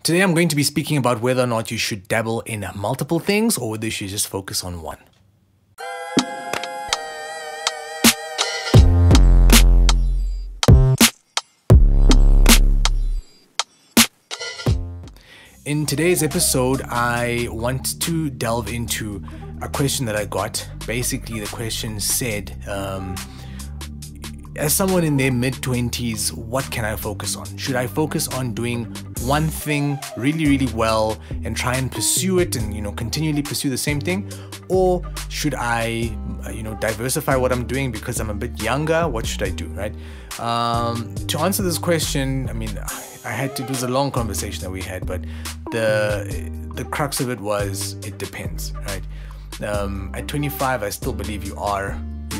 Today I'm going to be speaking about whether or not you should dabble in multiple things or whether you should just focus on one. In today's episode, I want to delve into a question that I got. Basically, the question said, as someone in their mid-20s, what can I focus on? Should I focus on doing one thing really, really well and try and pursue it and, continually pursue the same thing? Or should I, diversify what I'm doing because I'm a bit younger? What should I do, right? To answer this question, it was a long conversation that we had, but the crux of it was, it depends, right? At 25, I still believe you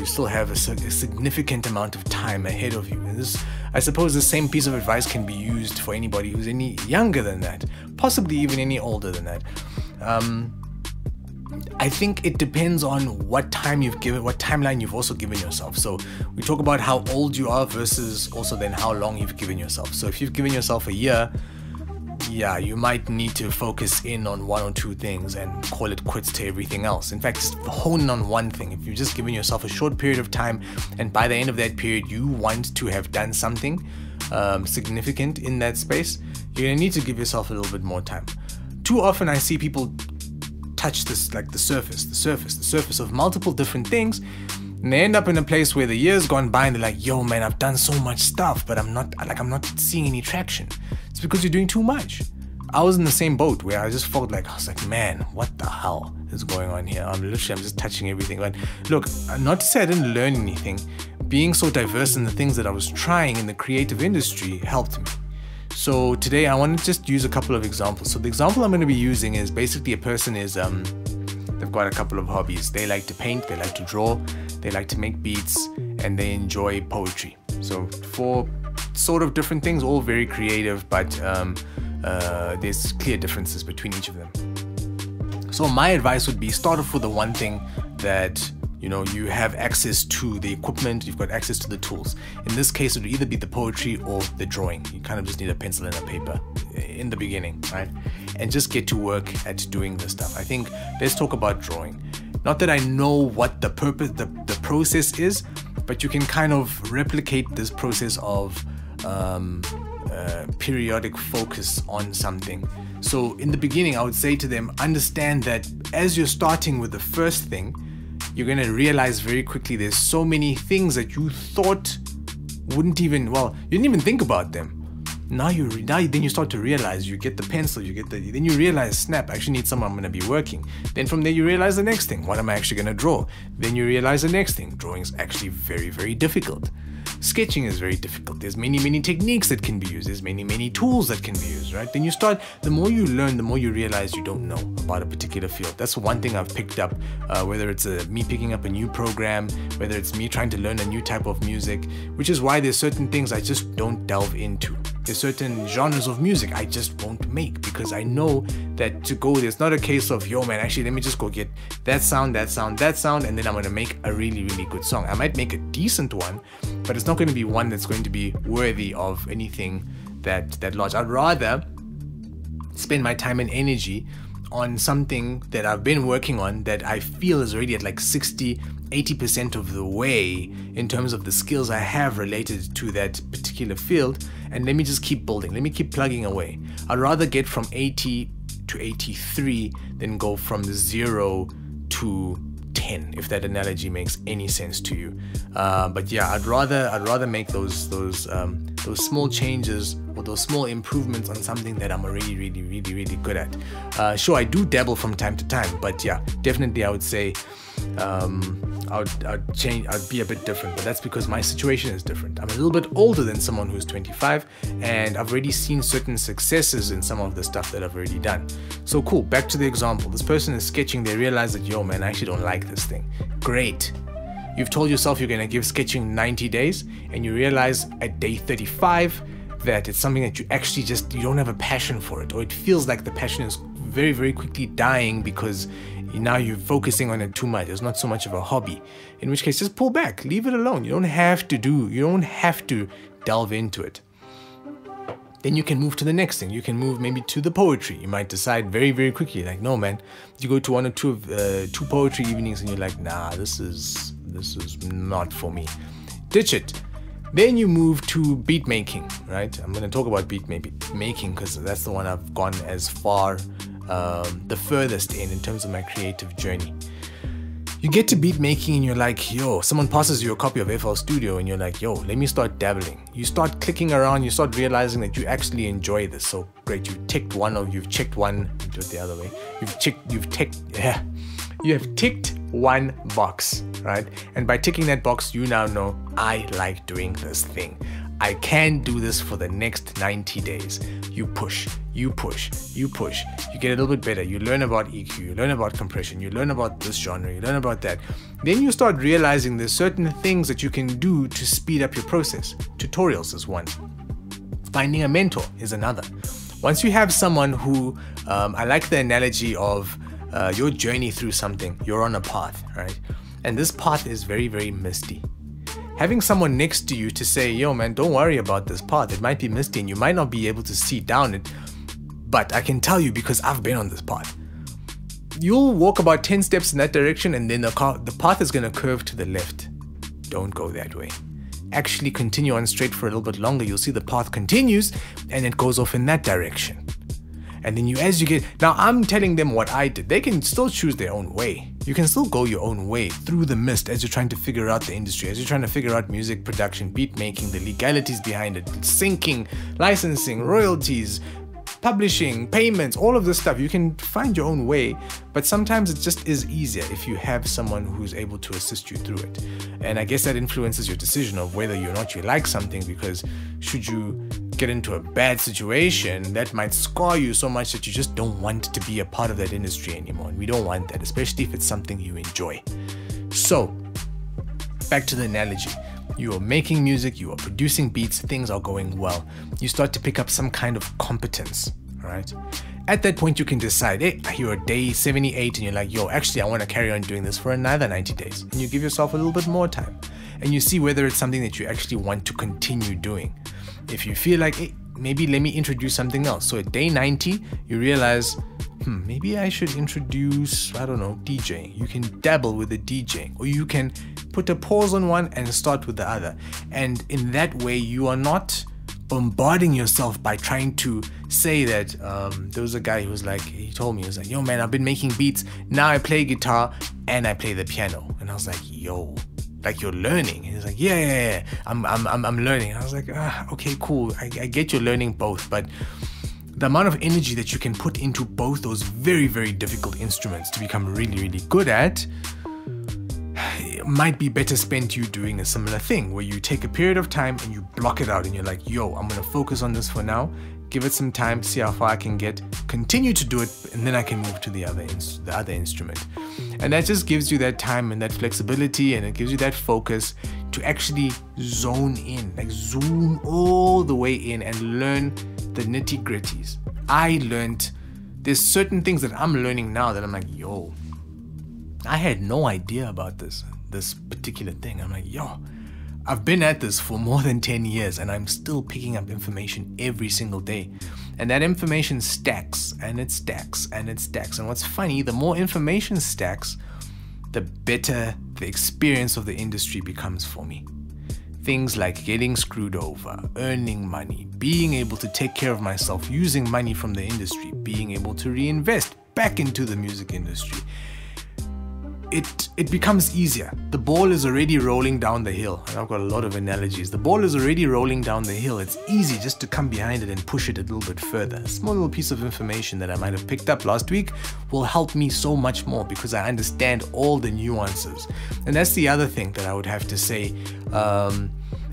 still have a significant amount of time ahead of you. And this, I suppose the same piece of advice can be used for anybody who's any younger than that, possibly even any older than that. I think it depends on what timeline you've also given yourself. So we talk about how old you are versus also then how long you've given yourself. So if you've given yourself a year, yeah, you might need to focus in on one or two things and call it quits to everything else. In fact, just hone in on one thing. If you've just given yourself a short period of time and by the end of that period you want to have done something significant in that space, you're going to need to give yourself a little bit more time. Too often I see people touch this, like the surface of multiple different things, and they end up in a place where the years gone by and they're like, yo man, I've done so much stuff, but I'm not seeing any traction. It's because you're doing too much. I was in the same boat where I just felt like, man, what the hell is going on here? I'm just touching everything. But look, not to say I didn't learn anything. Being so diverse in the things that I was trying in the creative industry helped me. So today I want to just use a couple of examples. So the example I'm going to be using is basically a person is, they've got a couple of hobbies. They like to paint, they like to draw, they like to make beats, and they enjoy poetry. So four sort of different things, all very creative, but there's clear differences between each of them. So my advice would be start off with the one thing that you have access to the equipment, you've got access to the tools. In this case, it would either be the poetry or the drawing. You kind of just need a pencil and a paper in the beginning, right? And just get to work at doing this stuff. I think let's talk about drawing. Not that I know what the process is, but you can kind of replicate this process of periodic focus on something. So in the beginning, I would say to them, understand that as you're starting with the first thing, you're going to realize very quickly there's so many things that you thought you didn't even think about them. Then you start to realize, you get the pencil, then you realize, snap, I actually need somewhere I'm going to be working. Then from there you realize the next thing, what am I actually going to draw? Then you realize the next thing, drawing is actually very, very difficult. Sketching is very difficult. There's many techniques that can be used. There's many tools that can be used, right? Then you start, the more you learn, the more you realize you don't know about a particular field. That's one thing I've picked up, whether it's me picking up a new program, whether it's me trying to learn a new type of music, which is why there's certain things I just don't delve into. There's certain genres of music I just won't make because I know that there's not a case of, yo man, actually let me just go get that sound, and then I'm going to make a really, really good song. I might make a decent one, but it's not going to be one that's going to be worthy of anything that large. I'd rather spend my time and energy on something that I've been working on that I feel is already at like 60-80% of the way in terms of the skills I have related to that particular field, and let me just keep building, let me keep plugging away. I'd rather get from 80 to 83 than go from 0 to 10, if that analogy makes any sense to you. But yeah, I'd rather make those small changes or those small improvements on something that I'm already really good at. Sure, I do dabble from time to time, but yeah, definitely I would say I'd be a bit different, but that's because my situation is different. I'm a little bit older than someone who's 25, and I've already seen certain successes in some of the stuff that I've already done. So cool, back to the example. This person is sketching, they realize that, yo man, I actually don't like this thing. Great. You've told yourself you're going to give sketching 90 days, and you realize at day 35 that it's something that you don't have a passion for it, or it feels like the passion is very, very quickly dying because now you're focusing on it too much. It's not so much of a hobby. In which case, just pull back, leave it alone. You don't have to delve into it. Then you can move to the next thing. You can move maybe to the poetry. You might decide very, very quickly, like, no, man. You go to one or two poetry evenings and you're like, nah, this is not for me. Ditch it. Then you move to beat making, right? I'm going to talk about beat making because that's the one I've gone as far, the furthest in terms of my creative journey. You get to beat making and you're like, yo, someone passes you a copy of FL Studio and you're like, yo, let me start dabbling. You start clicking around, you start realizing that you actually enjoy this. So great, you've checked one, do it the other way. You have ticked one box, right? And by ticking that box, you now know, I like doing this thing. I can do this for the next 90 days. You push, you push, you push. You get a little bit better. You learn about EQ, you learn about compression, you learn about this genre, you learn about that. Then you start realizing there's certain things that you can do to speed up your process. Tutorials is one. Finding a mentor is another. Once you have someone who, I like the analogy of your journey through something, you're on a path, right? And this path is very, very misty. Having someone next to you to say, yo man, don't worry about this path. It might be misty and you might not be able to see down it, but I can tell you because I've been on this path. You'll walk about 10 steps in that direction and then the path is going to curve to the left. Don't go that way. Actually continue on straight for a little bit longer. You'll see the path continues and it goes off in that direction. And then now I'm telling them what I did. They can still choose their own way. You can still go your own way through the mist as you're trying to figure out the industry, as you're trying to figure out music production, beat making, the legalities behind it, syncing, licensing, royalties, publishing, payments, all of this stuff. You can find your own way, but sometimes it just is easier if you have someone who's able to assist you through it. And I guess that influences your decision of whether or not you like something, because should you get into a bad situation, that might scar you so much that you just don't want to be a part of that industry anymore. And we don't want that, especially if it's something you enjoy. So, back to the analogy. You are making music, you are producing beats, things are going well. You start to pick up some kind of competence, right? At that point, you can decide, hey, you're at day 78 and you're like, yo, actually, I want to carry on doing this for another 90 days. And you give yourself a little bit more time. And you see whether it's something that you actually want to continue doing. If you feel like, hey, maybe let me introduce something else. So at day 90, you realize, maybe I should introduce, I don't know, DJing. You can dabble with the DJing, or you can put a pause on one and start with the other. And in that way, you are not bombarding yourself by trying to say that, there was a guy who was like, he told me, he was like, yo man, I've been making beats. Now I play guitar and I play the piano. And I was like, yo, like you're learning. And he's like, yeah, I'm learning. And I was like, okay, cool. I get you're learning both, but the amount of energy that you can put into both those very, very difficult instruments to become really, really good at might be better spent you doing a similar thing where you take a period of time and you block it out and you're like, yo, I'm going to focus on this for now, give it some time, see how far I can get, continue to do it, and then I can move to the other instrument. And that just gives you that time and that flexibility, and it gives you that focus to actually zone in, like zoom all the way in and learn the nitty-gritties. There's certain things that I'm learning now that I'm like, yo, I had no idea about this particular thing. I'm like, yo, I've been at this for more than 10 years and I'm still picking up information every single day. And that information stacks and it stacks and it stacks. And what's funny, the more information stacks, the better the experience of the industry becomes for me. Things like getting screwed over, earning money, being able to take care of myself, using money from the industry, being able to reinvest back into the music industry. It becomes easier. The ball is already rolling down the hill. And I've got a lot of analogies. The ball is already rolling down the hill. It's easy just to come behind it and push it a little bit further. A small little piece of information that I might have picked up last week will help me so much more because I understand all the nuances. And that's the other thing that I would have to say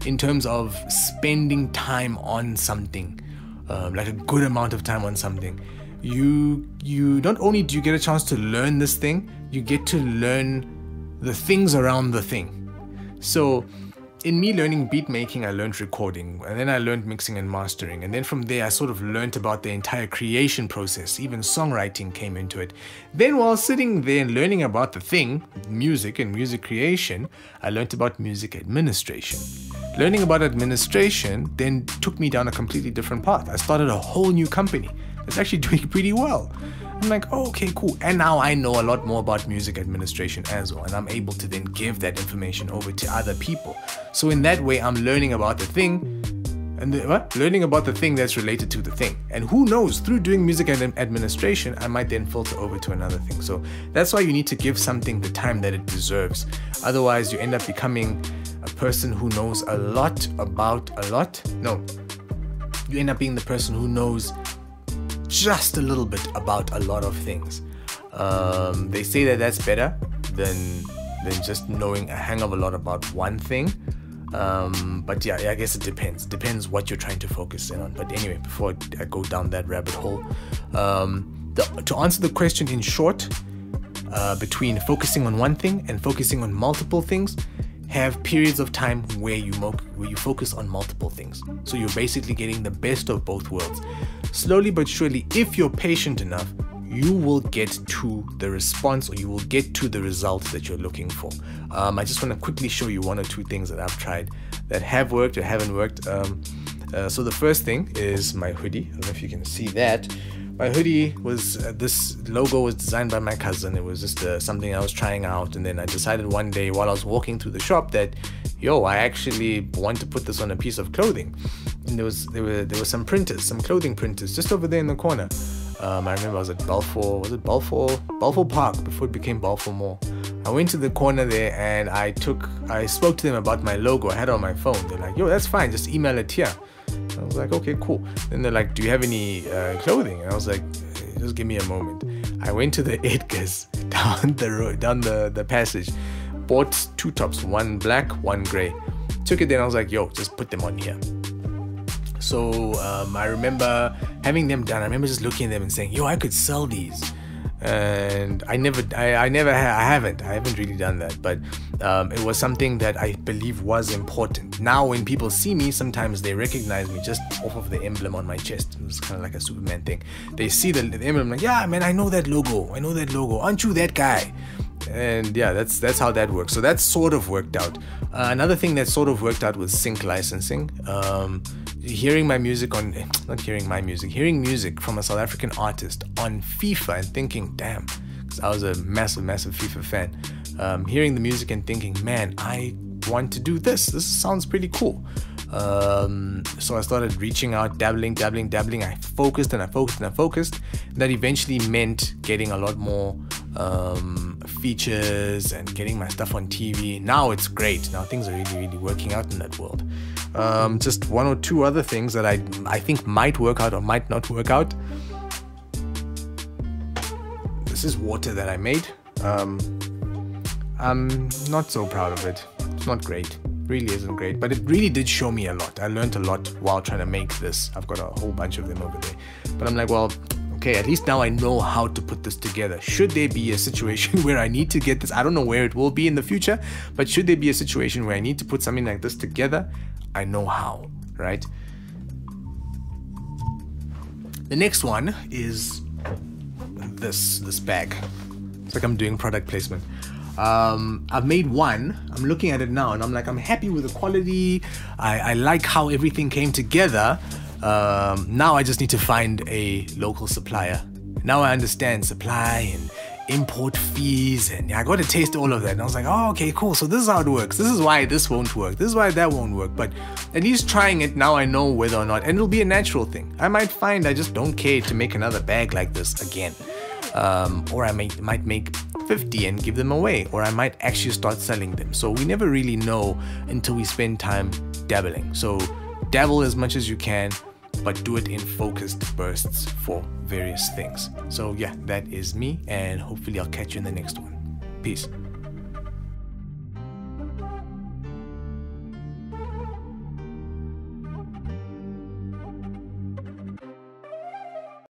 in terms of spending time on something, like a good amount of time on something. You not only do you get a chance to learn this thing, you get to learn the things around the thing. So in me learning beat making, I learned recording, and then I learned mixing and mastering, and then from there I sort of learned about the entire creation process. Even songwriting came into it. Then while sitting there and learning about the thing, music and music creation, I learned about music administration. Learning about administration then took me down a completely different path. I started a whole new company that's actually doing pretty well. I'm like, oh, okay, cool. And now I know a lot more about music administration as well. And I'm able to then give that information over to other people. So in that way, I'm learning about the thing and learning about the thing that's related to the thing. And who knows, through doing music administration, I might then filter over to another thing. So that's why you need to give something the time that it deserves. Otherwise, you end up becoming a person who knows a lot about a lot. No, you end up being the person who knows just a little bit about a lot of things. They say that that's better than just knowing a hang of a lot about one thing. But yeah, I guess it depends what you're trying to focus in on. But anyway, before I go down that rabbit hole, to answer the question in short, between focusing on one thing and focusing on multiple things, have periods of time where you focus on multiple things. So you're basically getting the best of both worlds. Slowly but surely, if you're patient enough, you will get to the response, or you will get to the result that you're looking for. I just want to quickly show you one or two things that I've tried that have worked or haven't worked. So the first thing is my hoodie. I don't know if you can see that. My hoodie was, this logo was designed by my cousin. It was just something I was trying out, and then I decided one day while I was walking through the shop that, yo, I actually want to put this on a piece of clothing. And there were some printers, some clothing printers just over there in the corner. I remember I was at Balfour, was it Balfour Park before it became Balfour Mall. I went to the corner there and I spoke to them about my logo. I had it on my phone. They're like, yo, that's fine, just email it here. I was like, okay, cool. Then they're like, do you have any clothing? And I was like, just give me a moment. I went to the Edgar's down the road, down the passage, bought two tops, one black, one gray. Took it there and I was like, yo, just put them on here. So I remember having them done. I remember just looking at them and saying, yo, I could sell these. And I haven't really done that, but it was something that I believe was important. Now when people see me, sometimes they recognize me just off of the emblem on my chest. It was kind of like a Superman thing. They see the emblem, like, yeah, man, I know that logo, aren't you that guy? And yeah, that's how that works. So that sort of worked out. Another thing that sort of worked out was sync licensing. Hearing music from a South African artist on FIFA and thinking, damn, because I was a massive FIFA fan. Hearing the music and thinking, man, I want to do this. This sounds pretty cool. So I started reaching out, dabbling. I focused. That eventually meant getting a lot more features and getting my stuff on TV. Now it's great. Now things are really working out in that world. Just one or two other things that I think might work out or might not work out. This is water that I made. I'm not so proud of it. It's not great. Really isn't great, but it really did show me a lot. I learned a lot while trying to make this. I've got a whole bunch of them over there, but I'm like, well, okay, at least now I know how to put this together. Should there be a situation where I need to get this, I don't know where it will be in the future, but should there be a situation where I need to put something like this together, I know how, right? The next one is this bag. It's like I'm doing product placement. I've made one. I'm looking at it now and I'm like, I'm happy with the quality. I like how everything came together. Now I just need to find a local supplier. Now I understand supply and import fees, and I got to taste all of that. And I was like, oh, okay, cool. So this is how it works. This is why this won't work. This is why that won't work. But at least trying it, now I know whether or not, and it'll be a natural thing. I might find I just don't care to make another bag like this again. Or I might make 50 and give them away, or I might actually start selling them. So we never really know until we spend time dabbling. So dabble as much as you can, but do it in focused bursts for various things. So yeah, that is me, and hopefully I'll catch you in the next one. Peace.